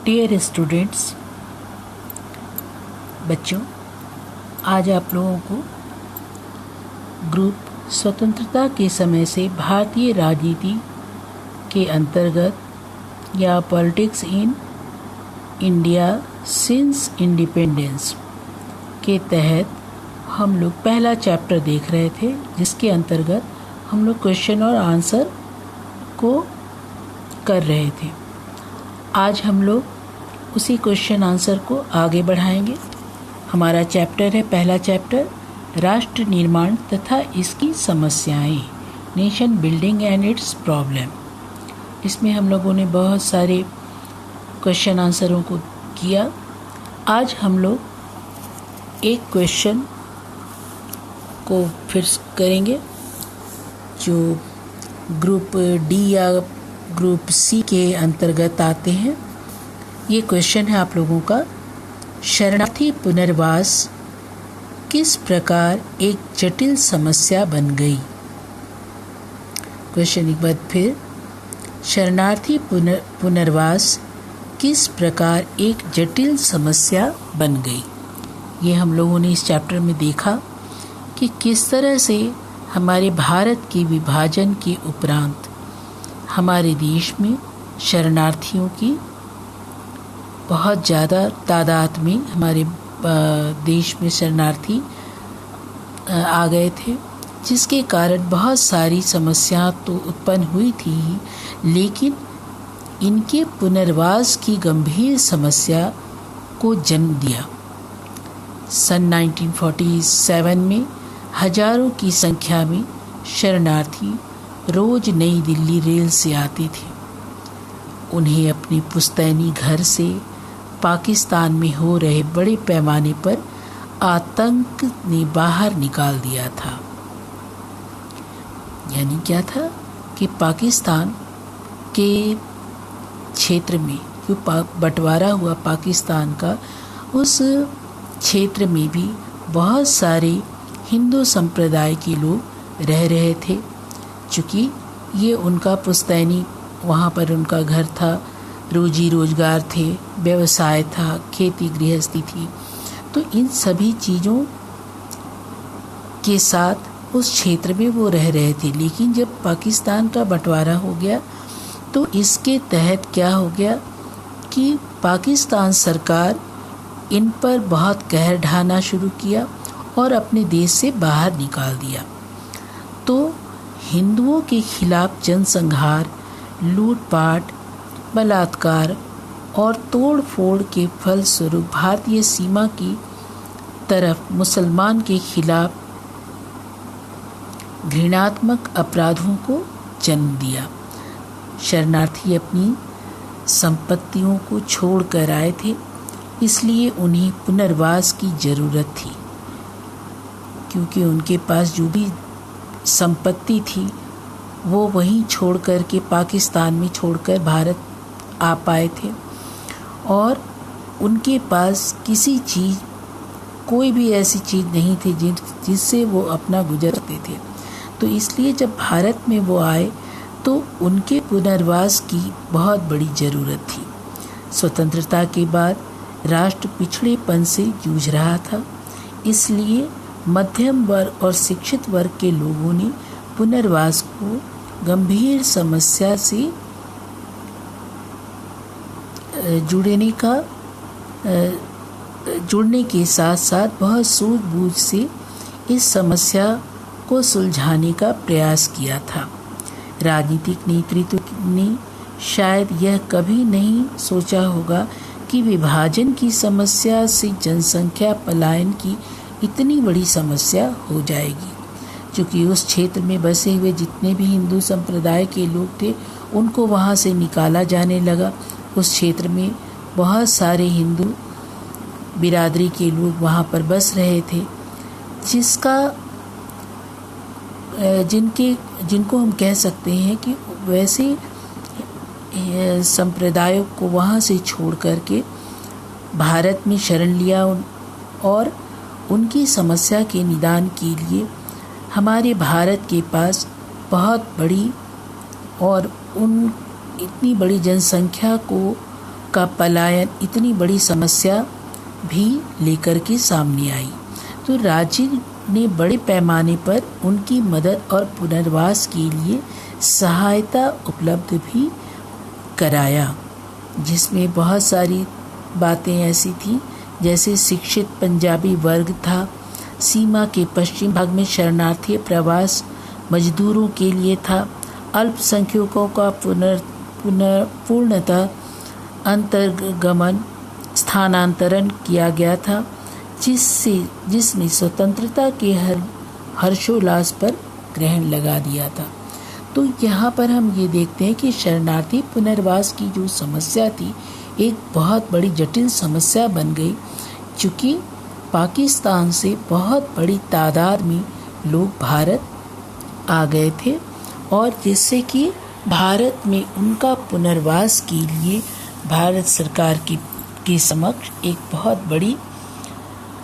Dear students, बच्चों, आज आप लोगों को ग्रुप स्वतंत्रता के समय से भारतीय राजनीति के अंतर्गत या politics in India since independence के तहत हम लोग पहला चैप्टर देख रहे थे, जिसके अंतर्गत हम लोग क्वेश्चन और आंसर को कर रहे थे। आज हम लोग उसी क्वेश्चन आंसर को आगे बढ़ाएंगे। हमारा चैप्टर है, पहला चैप्टर, राष्ट्र निर्माण तथा इसकी समस्याएं, nation building and it's problem. इसमें हम लोगों ने बहुत सारे क्वेश्चन आंसरों को किया। आज हम लोग एक क्वेश्चन को फिर करेंगे जो ग्रुप डी या ग्रुप सी के अंतर्गत आते हैं। ये क्वेश्चन है आप लोगों का, शरणार्थी पुनर्वास किस प्रकार एक जटिल समस्या बन गई। क्वेश्चन एक बार फिर, शरणार्थी पुनर्वास किस प्रकार एक जटिल समस्या बन गई। ये हम लोगों ने इस चैप्टर में देखा कि किस तरह से हमारे भारत के विभाजन के उपरांत हमारे देश में शरणार्थियों की बहुत ज़्यादा तादाद में हमारे देश में शरणार्थी आ गए थे, जिसके कारण बहुत सारी समस्या तो उत्पन्न हुई थी, लेकिन इनके पुनर्वास की गंभीर समस्या को जन्म दिया। सन 1947 में हजारों की संख्या में शरणार्थी रोज नई दिल्ली रेल से आते थे। उन्हें अपने पुश्तैनी घर से पाकिस्तान में हो रहे बड़े पैमाने पर आतंक ने बाहर निकाल दिया था। यानी क्या था कि पाकिस्तान के क्षेत्र में जो बंटवारा हुआ पाकिस्तान का, उस क्षेत्र में भी बहुत सारे हिंदू संप्रदाय के लोग रह रहे थे। चूँकि ये उनका पुश्तैनी, वहाँ पर उनका घर था, रोजी रोजगार थे, व्यवसाय था, खेती गृहस्थी थी, तो इन सभी चीज़ों के साथ उस क्षेत्र में वो रह रहे थे। लेकिन जब पाकिस्तान का बंटवारा हो गया तो इसके तहत क्या हो गया कि पाकिस्तान सरकार इन पर बहुत कहर ढाना शुरू किया और अपने देश से बाहर निकाल दिया। तो हिंदुओं के खिलाफ जनसंहार, लूटपाट, बलात्कार और तोड़ फोड़ के फलस्वरूप भारतीय सीमा की तरफ मुसलमान के खिलाफ घृणात्मक अपराधों को जन्म दिया। शरणार्थी अपनी संपत्तियों को छोड़ कर आए थे, इसलिए उन्हें पुनर्वास की ज़रूरत थी, क्योंकि उनके पास जो भी संपत्ति थी वो वहीं छोड़ कर के पाकिस्तान में छोड़कर भारत आ पाए थे, और उनके पास किसी चीज़, कोई भी ऐसी चीज़ नहीं थी जिससे वो अपना गुजर सकते थे। तो इसलिए जब भारत में वो आए तो उनके पुनर्वास की बहुत बड़ी ज़रूरत थी। स्वतंत्रता के बाद राष्ट्र पिछड़ेपन से जूझ रहा था, इसलिए मध्यम वर्ग और शिक्षित वर्ग के लोगों ने पुनर्वास को गंभीर समस्या से जुड़ने के साथ साथ बहुत सूझबूझ से इस समस्या को सुलझाने का प्रयास किया था। राजनीतिक नेतृत्व ने शायद यह कभी नहीं सोचा होगा कि विभाजन की समस्या से जनसंख्या पलायन की इतनी बड़ी समस्या हो जाएगी। क्योंकि उस क्षेत्र में बसे हुए जितने भी हिंदू संप्रदाय के लोग थे, उनको वहाँ से निकाला जाने लगा। उस क्षेत्र में बहुत सारे हिंदू बिरादरी के लोग वहाँ पर बस रहे थे, जिनको हम कह सकते हैं कि वैसे संप्रदायों को वहाँ से छोड़ करके भारत में शरण लिया, और उनकी समस्या के निदान के लिए हमारे भारत के पास बहुत बड़ी और उन इतनी बड़ी जनसंख्या को का पलायन इतनी बड़ी समस्या भी लेकर के सामने आई, तो राज्य ने बड़े पैमाने पर उनकी मदद और पुनर्वास के लिए सहायता उपलब्ध भी कराया, जिसमें बहुत सारी बातें ऐसी थी जैसे शिक्षित पंजाबी वर्ग था, सीमा के पश्चिम भाग में शरणार्थी प्रवास मजदूरों के लिए था, अल्पसंख्यकों का पूर्णतः अंतर्गमन स्थानांतरण किया गया था, जिसने स्वतंत्रता के हर्षोल्लास पर ग्रहण लगा दिया था। तो यहाँ पर हम ये देखते हैं कि शरणार्थी पुनर्वास की जो समस्या थी एक बहुत बड़ी जटिल समस्या बन गई, चूँकि पाकिस्तान से बहुत बड़ी तादाद में लोग भारत आ गए थे और जिससे कि भारत में उनका पुनर्वास के लिए भारत सरकार के समक्ष एक बहुत बड़ी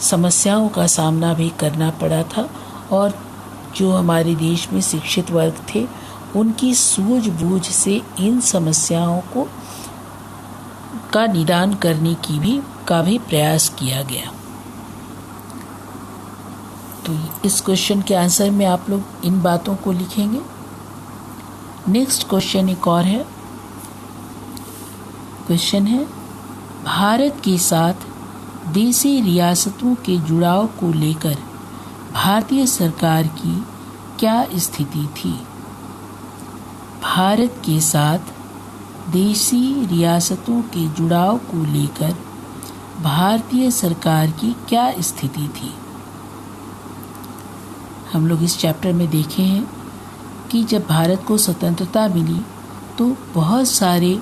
समस्याओं का सामना भी करना पड़ा था। और जो हमारे देश में शिक्षित वर्ग थे उनकी सूझबूझ से इन समस्याओं का निदान करने का भी प्रयास किया गया। तो इस क्वेश्चन के आंसर में आप लोग इन बातों को लिखेंगे। नेक्स्ट क्वेश्चन एक और है। क्वेश्चन है, भारत के साथ देशी रियासतों के जुड़ाव को लेकर भारतीय सरकार की क्या स्थिति थी? भारत के साथ देशी रियासतों के जुड़ाव को लेकर भारतीय सरकार की क्या स्थिति थी? हम लोग इस चैप्टर में देखे हैं कि जब भारत को स्वतंत्रता मिली तो बहुत सारे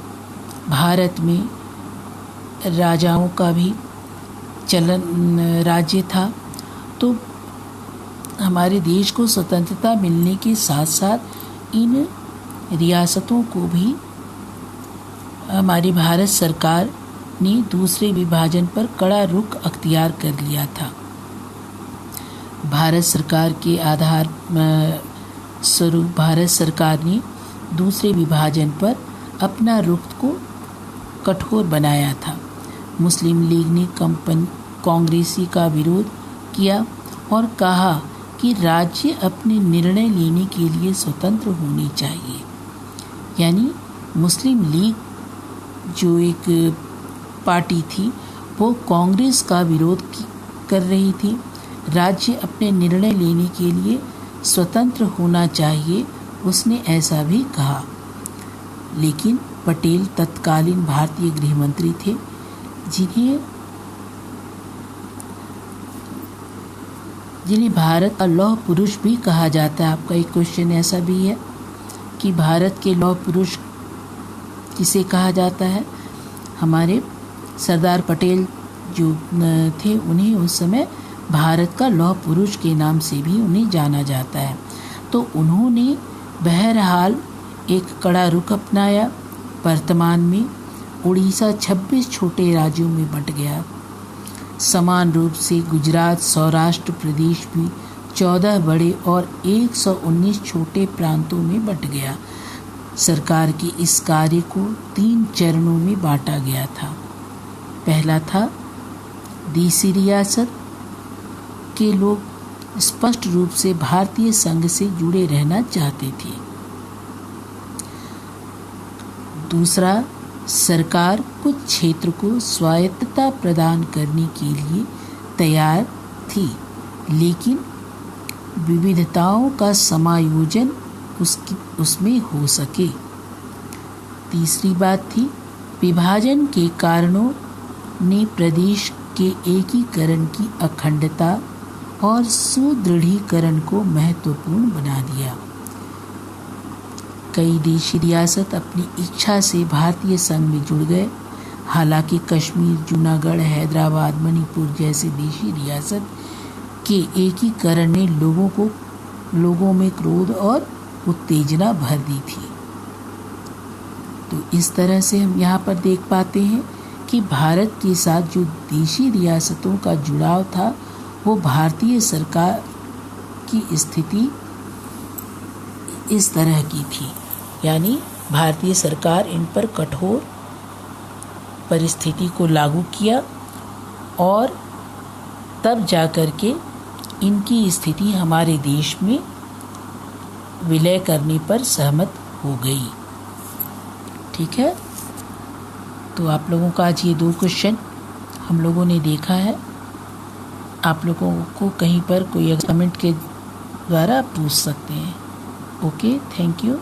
भारत में राजाओं का भी चलन राज्य था। तो हमारे देश को स्वतंत्रता मिलने के साथ साथ इन रियासतों को भी हमारी भारत सरकार ने दूसरे विभाजन पर कड़ा रुख अख्तियार कर लिया था। भारत सरकार के आधार स्वरूप भारत सरकार ने दूसरे विभाजन पर अपना रुख को कठोर बनाया था। मुस्लिम लीग ने कांग्रेसी का विरोध किया और कहा कि राज्य अपने निर्णय लेने के लिए स्वतंत्र होने चाहिए। यानी मुस्लिम लीग जो एक पार्टी थी वो कांग्रेस का विरोध कर रही थी। राज्य अपने निर्णय लेने के लिए स्वतंत्र होना चाहिए, उसने ऐसा भी कहा। लेकिन पटेल तत्कालीन भारतीय गृह मंत्री थे, जिन्हें भारत का लौह पुरुष भी कहा जाता है। आपका एक क्वेश्चन ऐसा भी है कि भारत के लौह पुरुष किसे कहा जाता है? हमारे सरदार पटेल जो थे उन्हें उस समय भारत का लौह पुरुष के नाम से भी उन्हें जाना जाता है। तो उन्होंने बहरहाल एक कड़ा रुख अपनाया। वर्तमान में उड़ीसा 26 छोटे राज्यों में बंट गया। समान रूप से गुजरात सौराष्ट्र प्रदेश भी 14 बड़े और 119 छोटे प्रांतों में बंट गया। सरकार के इस कार्य को 3 चरणों में बांटा गया था। पहला था देशी रियासत के लोग स्पष्ट रूप से भारतीय संघ से जुड़े रहना चाहते थे। दूसरा, सरकार कुछ क्षेत्र को स्वायत्तता प्रदान करने के लिए तैयार थी, लेकिन विविधताओं का समायोजन उसमें हो सके। तीसरी बात थी, विभाजन के कारणों ने प्रदेश के एकीकरण की अखंडता और सुदृढ़ीकरण को महत्वपूर्ण बना दिया। कई देशी रियासत अपनी इच्छा से भारतीय संघ में जुड़ गए। हालांकि कश्मीर, जूनागढ़, हैदराबाद, मणिपुर जैसे देशी रियासत के एकीकरण ने लोगों में क्रोध और उत्तेजना भर दी थी। तो इस तरह से हम यहाँ पर देख पाते हैं कि भारत के साथ जो देशी रियासतों का जुड़ाव था वो भारतीय सरकार की स्थिति इस तरह की थी। यानी भारतीय सरकार इन पर कठोर परिस्थिति को लागू किया और तब जा कर के इनकी स्थिति हमारे देश में विलय करने पर सहमत हो गई। ठीक है, तो आप लोगों का आज ये 2 क्वेश्चन हम लोगों ने देखा है। आप लोगों को कहीं पर कोई कमेंट के द्वारा पूछ सकते हैं। Okay, thank you.